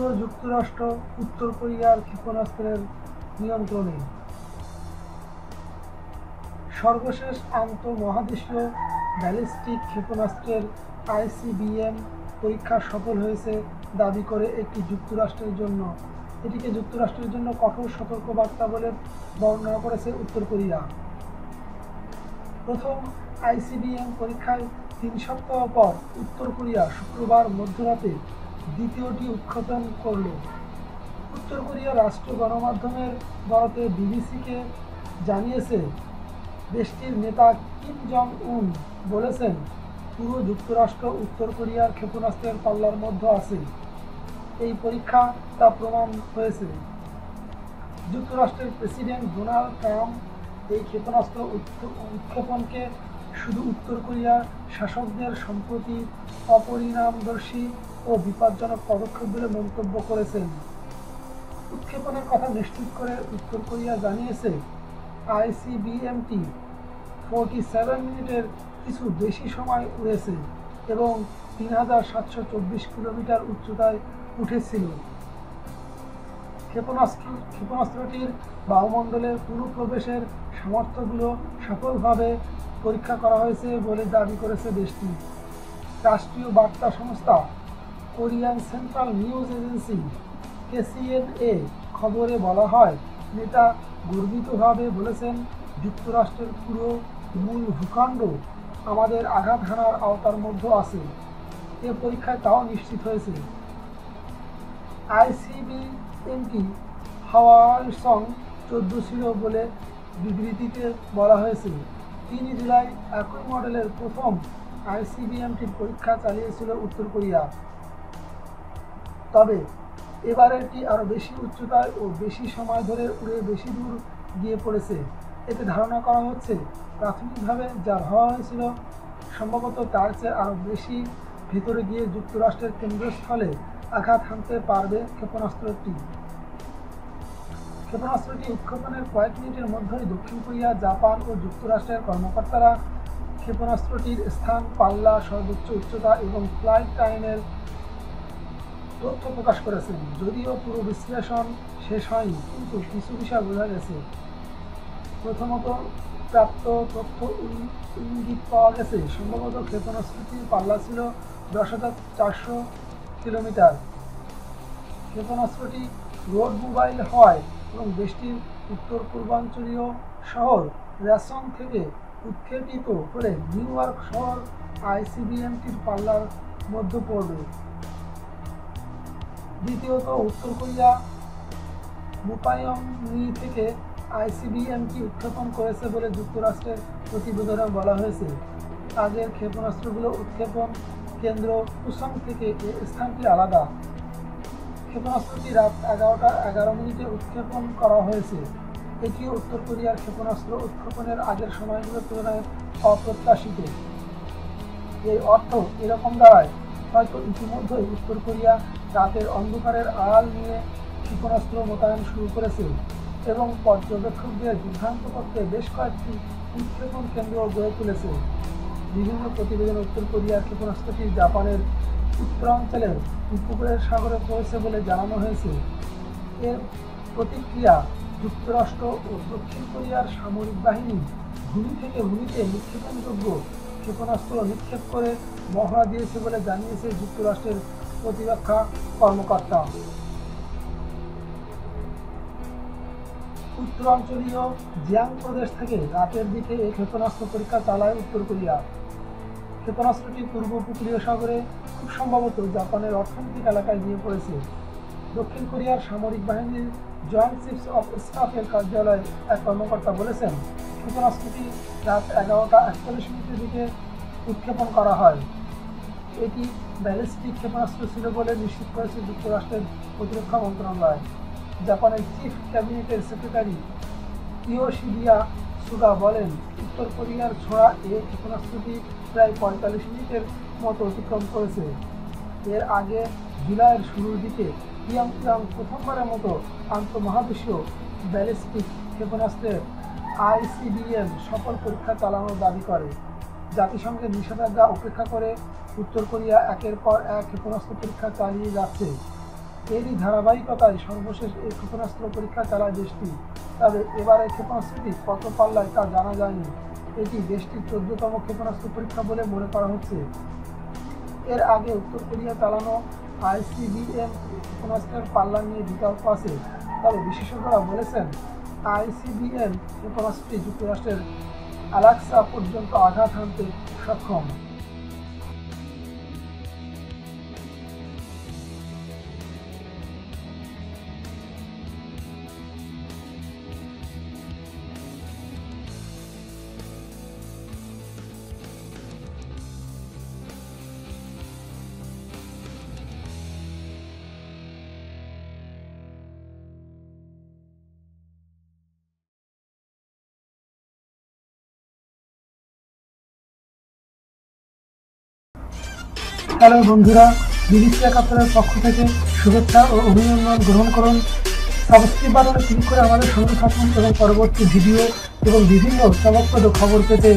পুরো যুক্তরাষ্ট্র উত্তর কোরিয়ার ক্ষেপণাস্ত্রের নিয়ন্ত্রণে। সর্বশেষ আন্তঃমহাদেশীয় ব্যালিস্টিক ক্ষেপণাস্ত্রের আইসিবিএম পরীক্ষা সফল হয়েছে দাবি করে এটিকে যুক্তরাষ্ট্রের জন্য কঠোর সতর্কবার্তা বলে বর্ণনা করেছে উত্তর কোরিয়া। প্রথম আইসিবিএম পরীক্ষায় 3 সপ্তাহ পর উত্তর কোরিয়া শুক্রবার মধ্যরাতে দ্বিতীয়টি উৎক্ষেপণ করল। উত্তর কোরিয়া রাষ্ট্রীয় গণমাধ্যমের বরাতে বিবিসিকে জানিয়েছে, দেশটির নেতা কিম জং উন বলেছেন, পুরো যুক্তরাষ্ট্র উত্তর কোরিয়ার ক্ষেপণাস্ত্রের পাল্লার মধ্যে আছে। এই পরীক্ষা তা প্রমাণ হয়েছে। যুক্তরাষ্ট্রের প্রেসিডেন্ট ডোনাল্ড ট্রাম্প এই ক্ষেপণাস্ত্র উৎক্ষেপণকে শুধু উত্তর কোরিয়ার শাসকদের সম্প্রতি অপরিণামদর্শী ও বিপজ্জনক পদক্ষেপ বলে মন্তব্য করেছেন। উৎক্ষেপণের কথা নিশ্চিত করে উত্তর কোরিয়া জানিয়েছে, আইসিবিএমটি 47 মিনিটের কিছু বেশি সময় উড়েছে এবং 3724 কিলোমিটার উচ্চতায় উঠেছিল। ক্ষেপণাস্ত্রটির বায়ুমণ্ডলের পুনঃপ্রবেশের সামর্থ্যগুলো সফলভাবে পরীক্ষা করা হয়েছে বলে দাবি করেছে দেশটি। রাষ্ট্রীয় বার্তা সংস্থা Korean central news agency KCNA খবরে বলা হয়, নেতা গর্বিতভাবে বলেছেন, যুক্তরাষ্ট্রের পুরো মূল ভূখণ্ড আমাদের আঘাত হানার আওতার মধ্যে আছে। এ পরীক্ষায় তাও নিশ্চিত হয়েছে। আইসিবিএমটি হাওয়াইসং 14 ছিল বলে বিবৃতিতে বলা হয়েছে। 3 জুলাই একই মডেলের প্রথম আইসিবিএমটির পরীক্ষা চালিয়েছিল উত্তর কোরিয়া। তবে এবারেরটি আরও বেশি উচ্চতায় ও বেশি সময় ধরে উড়ে বেশি দূর গিয়ে পড়েছে। এতে ধারণা করা হচ্ছে, প্রাথমিকভাবে যা ভাবা হয়েছিল সম্ভবত তার চেয়ে আরও বেশি ভেতরে গিয়ে যুক্তরাষ্ট্রের কেন্দ্রস্থলে আঘাত হানতে পারবে ক্ষেপণাস্ত্রটি। উৎক্ষেপণের কয়েক মিনিটের মধ্যেই দক্ষিণ কোরিয়া, জাপান ও যুক্তরাষ্ট্রের কর্মকর্তারা ক্ষেপণাস্ত্রটির স্থান, পাল্লা, সর্বোচ্চ উচ্চতা এবং ফ্লাইট টাইমের তথ্য প্রকাশ করেছেন। যদিও পুরো বিশ্লেষণ শেষ হয়নি, কিন্তু কিছু বিষয় বোঝা গেছে। প্রথমত, প্রাপ্ত তথ্য ইঙ্গিত পাওয়া গেছে, সম্ভবত ক্ষেপণাস্ত্রটির পাল্লা ছিল 10,400 কিলোমিটার। ক্ষেপণাস্ত্রটি রোড মোবাইল হয় এবং দেশটির উত্তর পূর্বাঞ্চলীয় শহর রেসং থেকে উৎক্ষেপিত হলে নিউ ইয়র্ক শহর আইসিবিএমটির পাল্লার মধ্যে পড়বে। দ্বিতীয়ত, উত্তর কোরিয়া মুপায়ংনি থেকে আইসিবিএমটি উৎক্ষেপণ করেছে বলে যুক্তরাষ্ট্রের প্রতিবেদনে বলা হয়েছে। আগের ক্ষেপণাস্ত্রগুলো উৎক্ষেপণ কেন্দ্র পুসং থেকে এ স্থানটি আলাদা। ক্ষেপণাস্ত্রটি রাত 11:11 উৎক্ষেপণ করা হয়েছে। এটিও উত্তর কোরিয়ার ক্ষেপণাস্ত্র উৎক্ষেপণের আগের সময়গুলোর তুলনায় অপ্রত্যাশিত। এর অর্থ এরকম দাঁড়ায়, হয়তো ইতিমধ্যেই উত্তর কোরিয়া রাতের অন্ধকারের আড়াল নিয়ে ক্ষেপণাস্ত্র মোতায়েন শুরু করেছে এবং পর্যবেক্ষকদের বিভ্রান্ত করতে বেশ কয়েকটি উৎক্ষেপণ কেন্দ্র গড়ে তুলেছে। বিভিন্ন প্রতিবেদনে উত্তর কোরিয়ার ক্ষেপণাস্ত্রটি জাপানের উত্তরাঞ্চলের উপকূলের সাগরে পৌঁছে বলে জানানো হয়েছে। এর প্রতিক্রিয়া যুক্তরাষ্ট্র ও দক্ষিণ কোরিয়ার সামরিক বাহিনী ভূমি থেকে ভূমিতে নিক্ষেপণযোগ্য ক্ষেপণাস্ত্র নিক্ষেপ করে মহড়া দিয়েছে বলে জানিয়েছে যুক্তরাষ্ট্রের প্রতিরক্ষা কর্মকর্তা। উত্তরাঞ্চলীয় জিয়াং প্রদেশ থেকে রাতের দিকে এই ক্ষেপণাস্ত্র পরীক্ষা চালায় উত্তর কোরিয়া। ক্ষেপণাস্ত্রটি পূর্ব উপকূলীয় সাগরে খুব সম্ভবত জাপানের অর্থনৈতিক এলাকায় গিয়ে পড়েছে। দক্ষিণ কোরিয়ার সামরিক বাহিনীর জয়েন্ট চিফস অফ স্টাফের কার্যালয়ে এক কর্মকর্তা বলেছেন, ক্ষেপণাস্ত্রটি রাত 11:41 দিকে উৎক্ষেপণ করা হয়। এটি ব্যালিস্টিক ক্ষেপণাস্ত্র ছিল বলে নিশ্চিত করেছে যুক্তরাষ্ট্রের প্রতিরক্ষা মন্ত্রণালয়। জাপানের চিফ ক্যাবিনেটের সেক্রেটারি ইয়োশিহিদে সুগা বলেন, উত্তর কোরিয়ার ছোড়া এই ক্ষেপণাস্ত্রটি প্রায় 45 মিনিটের মতো অতিক্রম করেছে। এর আগে জুলাইয়ের শুরুর দিকে পিয়ংইয়ং প্রথমবারের মতো আন্তঃমহাদেশীয় ব্যালিস্টিক ক্ষেপণাস্ত্রের আইসিবিএম সফল পরীক্ষা চালানোর দাবি করে। জাতিসংঘের নিষেধাজ্ঞা উপেক্ষা করে উত্তর কোরিয়া একের পর এক ক্ষেপণাস্ত্র পরীক্ষা চালিয়ে যাচ্ছে। এরই ধারাবাহিকতায় সর্বশেষ এই ক্ষেপণাস্ত্র পরীক্ষা চালায় দেশটি। তবে এবারে ক্ষেপণাস্ত্রটি কত পাল্লায় তা জানা যায়নি। এটি দেশটির 14তম ক্ষেপণাস্ত্র পরীক্ষা বলে মনে করা হচ্ছে। এর আগে উত্তর কোরিয়া চালানো আইসিবিএম ক্ষেপণাস্ত্রের পাল্লা নিয়ে বিতর্ক আছে। তবে বিশেষজ্ঞরা বলেছেন, আইসিবিএম ক্ষেপণাস্ত্রটি যুক্তরাষ্ট্রের আলাস্কা পর্যন্ত আঘাত হানতে সক্ষম। হ্যালো বন্ধুরা, বিবিসি একাত্তরের পক্ষ থেকে শুভেচ্ছা ও অভিনন্দন গ্রহণ করুন। সাবস্ক্রাইব বাটনে ক্লিক করে আমাদের সঙ্গে থাকুন এবং পরবর্তী ভিডিও এবং বিভিন্ন চমকপ্রদ খবর পেতে